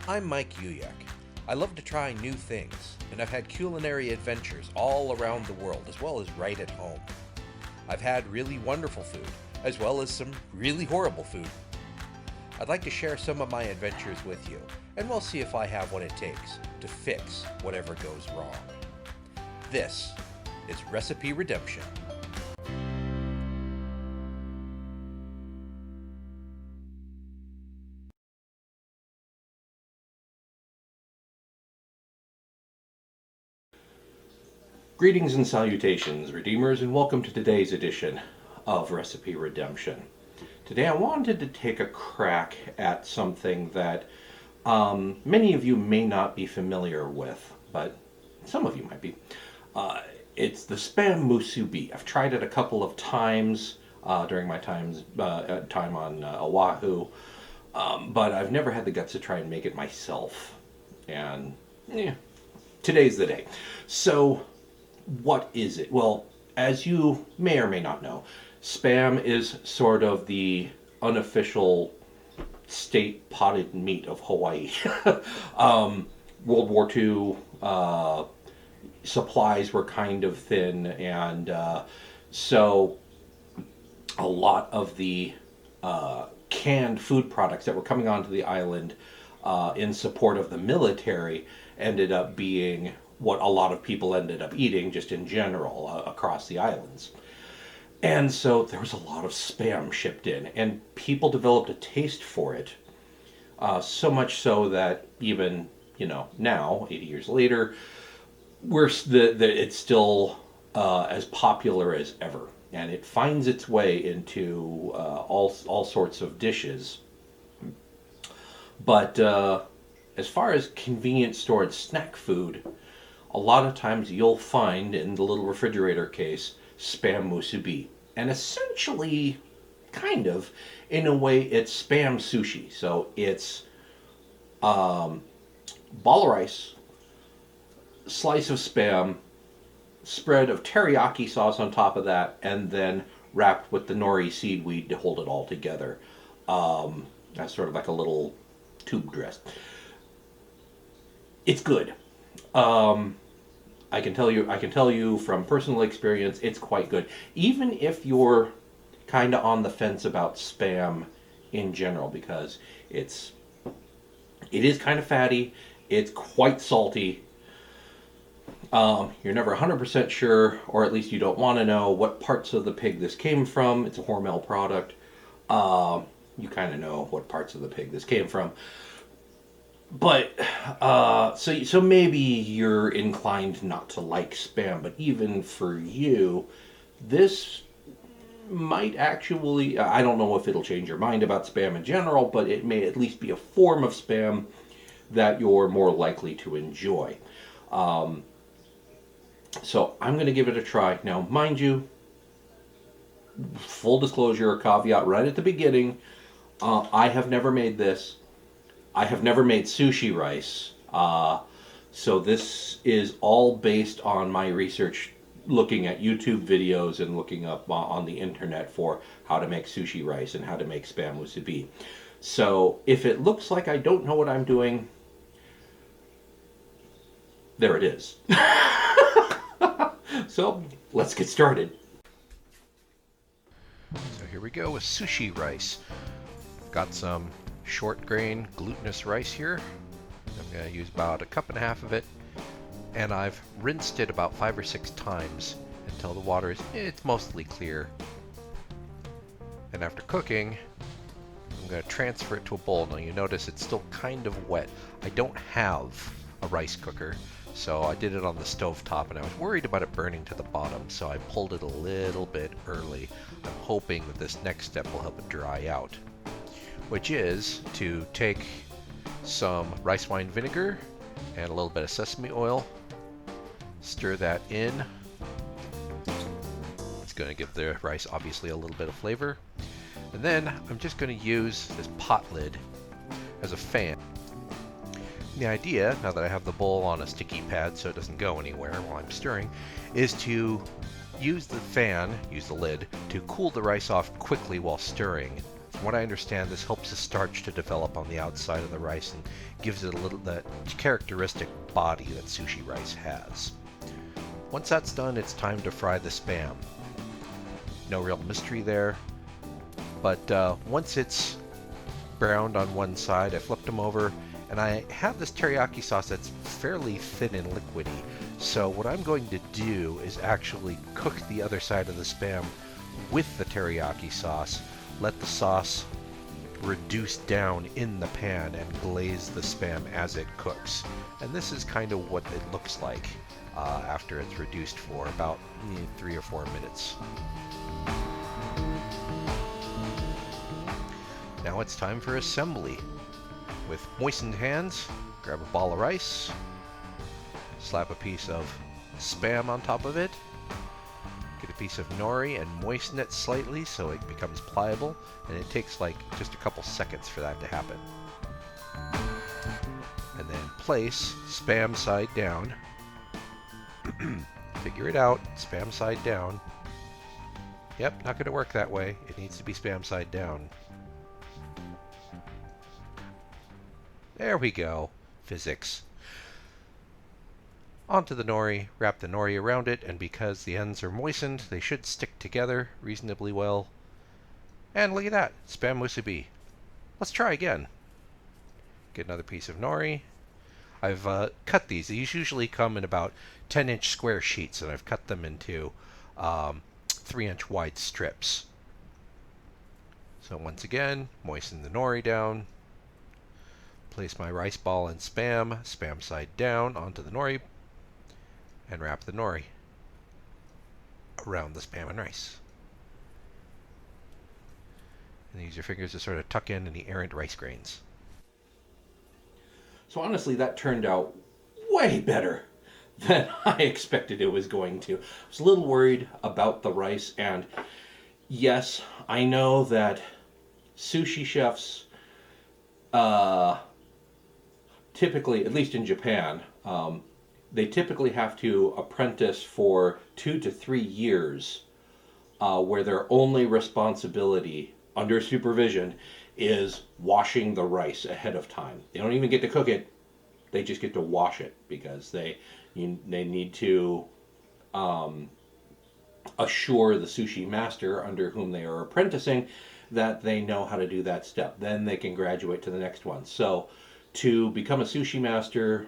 I'm Mike Uyek. I love to try new things, and I've had culinary adventures all around the world as well as right at home. I've had really wonderful food, as well as some really horrible food. I'd like to share some of my adventures with you, and we'll see if I have what it takes to fix whatever goes wrong. This is Recipe Redemption. Greetings and salutations, Redeemers, and welcome to today's edition of Recipe Redemption. Today I wanted to take a crack at something that many of you may not be familiar with, but some of you might be. It's the Spam Musubi. I've tried it a couple of times during my time on Oahu, but I've never had the guts to try and make it myself. And today's the day. So, what is it? Well, as you may or may not know, Spam is sort of the unofficial state potted meat of Hawaii. World War II supplies were kind of thin, and so a lot of the canned food products that were coming onto the island in support of the military ended up being what a lot of people ended up eating just in general across the islands. And so there was a lot of Spam shipped in, and people developed a taste for it, so much so that even, now, 80 years later, it's still as popular as ever. And it finds its way into all sorts of dishes. But as far as convenience stored snack food, a lot of times you'll find in the little refrigerator case Spam Musubi. And essentially, kind of, in a way, it's Spam sushi. So it's ball of rice, slice of Spam, spread of teriyaki sauce on top of that, and then wrapped with the nori seaweed to hold it all together. That's sort of like a little tube dress. It's good. I can tell you from personal experience, it's quite good. Even if you're kind of on the fence about Spam in general, because it is kind of fatty, it's quite salty. You're never 100% sure, or at least you don't want to know what parts of the pig this came from. It's a Hormel product. You kind of know what parts of the pig this came from. But, so maybe you're inclined not to like Spam, but even for you, this might actually, I don't know if it'll change your mind about Spam in general, but it may at least be a form of Spam that you're more likely to enjoy. So I'm going to give it a try. Now, mind you, full disclosure, a caveat right at the beginning, I have never made this. I have never made sushi rice, so this is all based on my research looking at YouTube videos and looking up on the internet for how to make sushi rice and how to make Spam Musubi. So if it looks like I don't know what I'm doing, there it is. So let's get started. So here we go with sushi rice. Got some short grain glutinous rice here. I'm going to use about 1.5 cups of it, and I've rinsed it about 5 or 6 times until the water it's mostly clear. And after cooking, I'm going to transfer it to a bowl. Now you notice it's still kind of wet. I don't have a rice cooker, so I did it on the stove top, and I was worried about it burning to the bottom, so I pulled it a little bit early. I'm hoping that this next step will help it dry out, which is to take some rice wine vinegar and a little bit of sesame oil, stir that in. It's going to give the rice obviously a little bit of flavor. And then I'm just going to use this pot lid as a fan. And the idea, now that I have the bowl on a sticky pad so it doesn't go anywhere while I'm stirring, is to use the lid, to cool the rice off quickly while stirring From what I understand, this helps the starch to develop on the outside of the rice and gives it a little that characteristic body that sushi rice has. Once that's done, it's time to fry the Spam. No real mystery there, but once it's browned on one side, I flipped them over, and I have this teriyaki sauce that's fairly thin and liquidy. So what I'm going to do is actually cook the other side of the Spam with the teriyaki sauce, let the sauce reduce down in the pan and glaze the Spam as it cooks. And this is kind of what it looks like after it's reduced for about 3 or 4 minutes. Now it's time for assembly. With moistened hands, grab a ball of rice, slap a piece of Spam on top of it, get a piece of nori and moisten it slightly so it becomes pliable, and it takes like just a couple seconds for that to happen. And then place Spam side down. Figure it out, Spam side down. Yep, not going to work that way. It needs to be Spam side down. There we go. Physics. Onto the nori, wrap the nori around it, and because the ends are moistened, they should stick together reasonably well. And look at that, Spam Musubi. Let's try again. Get another piece of nori. I've cut these. These usually come in about 10-inch square sheets, and I've cut them into 3-inch wide strips. So once again, moisten the nori down. Place my rice ball and Spam, Spam side down, onto the nori, and wrap the nori around the Spam and rice. And use your fingers to sort of tuck in any errant rice grains. So honestly, that turned out way better than I expected it was going to. I was a little worried about the rice, and yes, I know that sushi chefs typically, at least in Japan, they typically have to apprentice for 2 to 3 years, where their only responsibility under supervision is washing the rice ahead of time. They don't even get to cook it; they just get to wash it because they need to assure the sushi master under whom they are apprenticing that they know how to do that step. Then they can graduate to the next one. So to become a sushi master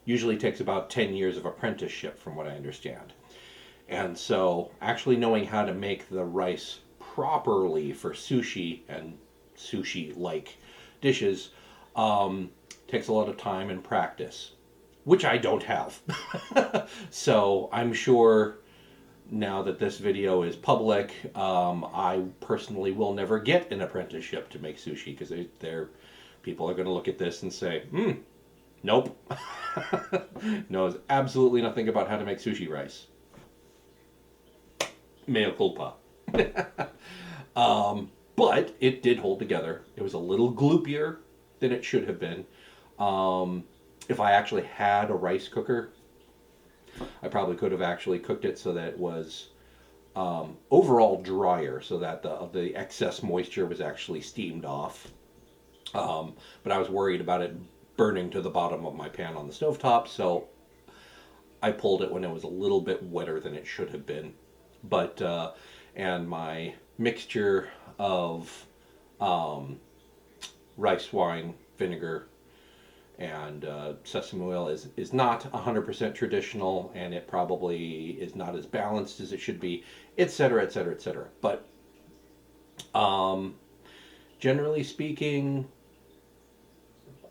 usually takes about 10 years of apprenticeship, from what I understand. And so actually knowing how to make the rice properly for sushi and sushi-like dishes takes a lot of time and practice, which I don't have. So I'm sure now that this video is public, I personally will never get an apprenticeship to make sushi, because people are going to look at this and say, nope. Knows absolutely nothing about how to make sushi rice. Mea culpa. But it did hold together. It was a little gloopier than it should have been. If I actually had a rice cooker, I probably could have actually cooked it so that it was overall drier, so that the excess moisture was actually steamed off. But I was worried about it burning to the bottom of my pan on the stovetop, so I pulled it when it was a little bit wetter than it should have been. But and my mixture of rice wine vinegar and sesame oil is not 100% traditional, and it probably is not as balanced as it should be, etc., etc., etc. But generally speaking,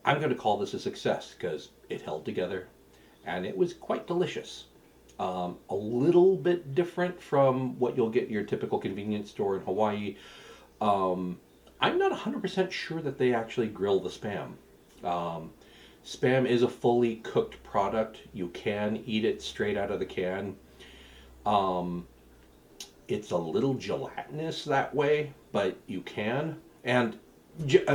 I'm going to call this a success because it held together and it was quite delicious. A little bit different from what you'll get in your typical convenience store in Hawaii. I'm not 100% sure that they actually grill the Spam. Spam is a fully cooked product. You can eat it straight out of the can. It's a little gelatinous that way, but you can. And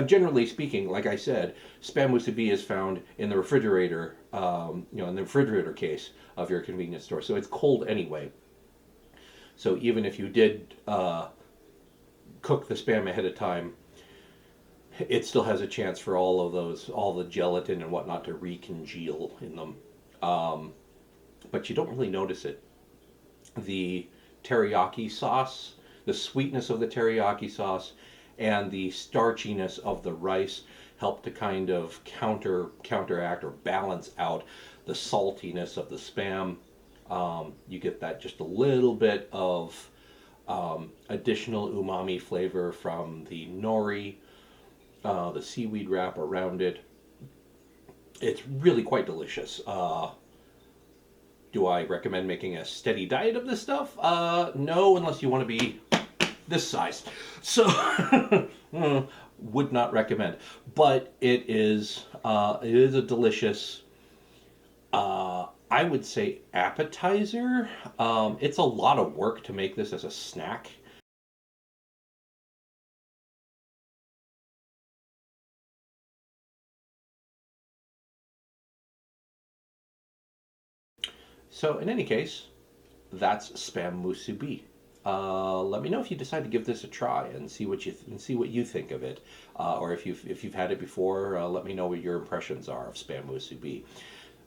generally speaking, like I said, Spam Musubi is found in the refrigerator, in the refrigerator case of your convenience store. So it's cold anyway. So even if you did cook the Spam ahead of time, it still has a chance for all the gelatin and whatnot to recongeal in them. But you don't really notice it. The teriyaki sauce, the sweetness of the teriyaki sauce, and the starchiness of the rice help to kind of counteract or balance out the saltiness of the Spam. You get that just a little bit of additional umami flavor from the nori, the seaweed wrap around it. It's really quite delicious. Do I recommend making a steady diet of this stuff? No, unless you want to be this size. So, would not recommend. But it is a delicious, I would say, appetizer. It's a lot of work to make this as a snack. So in any case, that's Spam Musubi. Let me know if you decide to give this a try and see what you think of it, or if you've had it before. Let me know what your impressions are of Spam Musubi.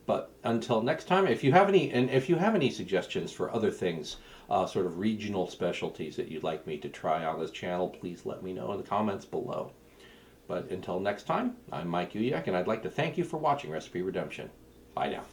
But until next time, if you have any suggestions for other things, sort of regional specialties that you'd like me to try on this channel, please let me know in the comments below. But until next time, I'm Mike Uyak, and I'd like to thank you for watching Recipe Redemption. Bye now.